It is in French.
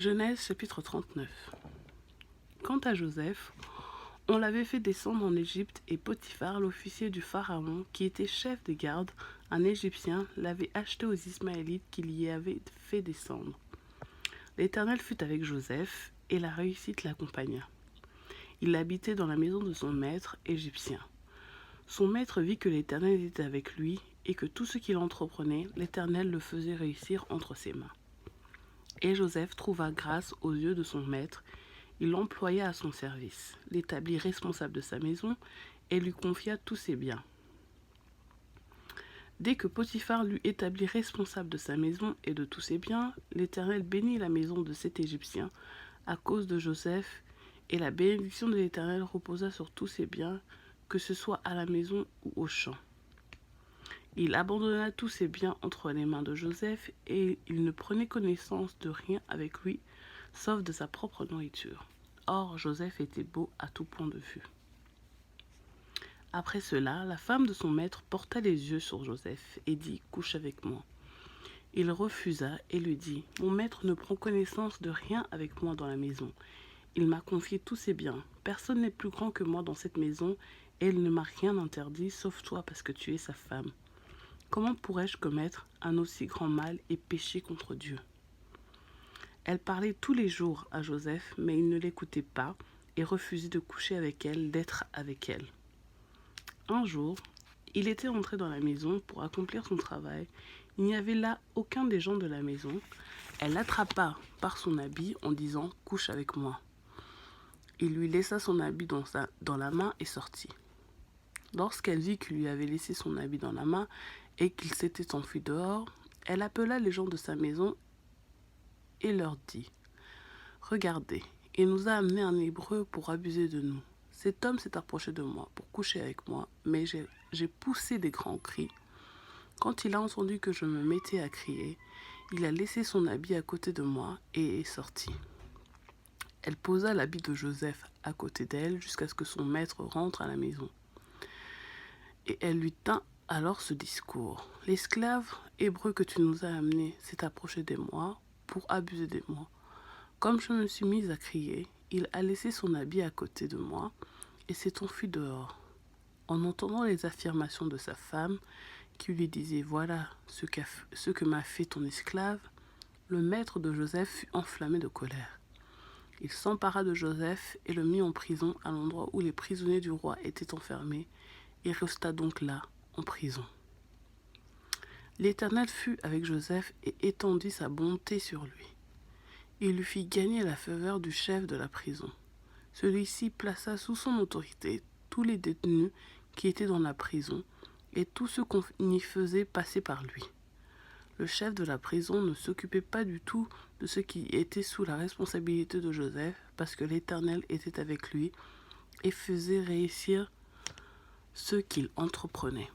Genèse chapitre 39. Quant à Joseph, on l'avait fait descendre en Égypte et Potiphar, l'officier du Pharaon, qui était chef des gardes, un Égyptien, l'avait acheté aux Ismaélites qui l'y avaient fait descendre. L'Éternel fut avec Joseph et la réussite l'accompagna. Il habitait dans la maison de son maître égyptien. Son maître vit que l'Éternel était avec lui et que tout ce qu'il entreprenait, l'Éternel le faisait réussir entre ses mains. Et Joseph trouva grâce aux yeux de son maître. Il l'employa à son service, l'établit responsable de sa maison et lui confia tous ses biens. Dès que Potiphar l'eut établi responsable de sa maison et de tous ses biens, l'Éternel bénit la maison de cet Égyptien à cause de Joseph, et la bénédiction de l'Éternel reposa sur tous ses biens, que ce soit à la maison ou au champ. Il abandonna tous ses biens entre les mains de Joseph, et il ne prenait connaissance de rien avec lui, sauf de sa propre nourriture. Or, Joseph était beau à tout point de vue. Après cela, la femme de son maître porta les yeux sur Joseph et dit « Couche avec moi ». Il refusa et lui dit « Mon maître ne prend connaissance de rien avec moi dans la maison. Il m'a confié tous ses biens. Personne n'est plus grand que moi dans cette maison, et il ne m'a rien interdit, sauf toi parce que tu es sa femme. Comment pourrais-je commettre un aussi grand mal et pécher contre Dieu ?» Elle parlait tous les jours à Joseph, mais il ne l'écoutait pas et refusait de coucher avec elle, d'être avec elle. Un jour, il était entré dans la maison pour accomplir son travail. Il n'y avait là aucun des gens de la maison. Elle l'attrapa par son habit en disant « Couche avec moi ». Il lui laissa son habit dans la main et sortit. Lorsqu'elle vit qu'il lui avait laissé son habit dans la main et qu'il s'était enfui dehors, elle appela les gens de sa maison et leur dit « Regardez, il nous a amené un Hébreu pour abuser de nous. Cet homme s'est approché de moi pour coucher avec moi, mais j'ai poussé des grands cris. Quand il a entendu que je me mettais à crier, il a laissé son habit à côté de moi et est sorti. » Elle posa l'habit de Joseph à côté d'elle jusqu'à ce que son maître rentre à la maison. Et elle lui tint alors ce discours. « L'esclave hébreu que tu nous as amené s'est approché de moi pour abuser de moi. Comme je me suis mise à crier, il a laissé son habit à côté de moi et s'est enfui dehors. » En entendant les affirmations de sa femme, qui lui disait « Voilà ce que m'a fait ton esclave », le maître de Joseph fut enflammé de colère. Il s'empara de Joseph et le mit en prison à l'endroit où les prisonniers du roi étaient enfermés, et resta donc là, en prison. L'Éternel fut avec Joseph et étendit sa bonté sur lui. Il lui fit gagner la faveur du chef de la prison. Celui-ci plaça sous son autorité tous les détenus qui étaient dans la prison, et tout ce qu'on y faisait passer par lui. Le chef de la prison ne s'occupait pas du tout de ce qui était sous la responsabilité de Joseph, parce que l'Éternel était avec lui et faisait réussir ce qu'il entreprenait.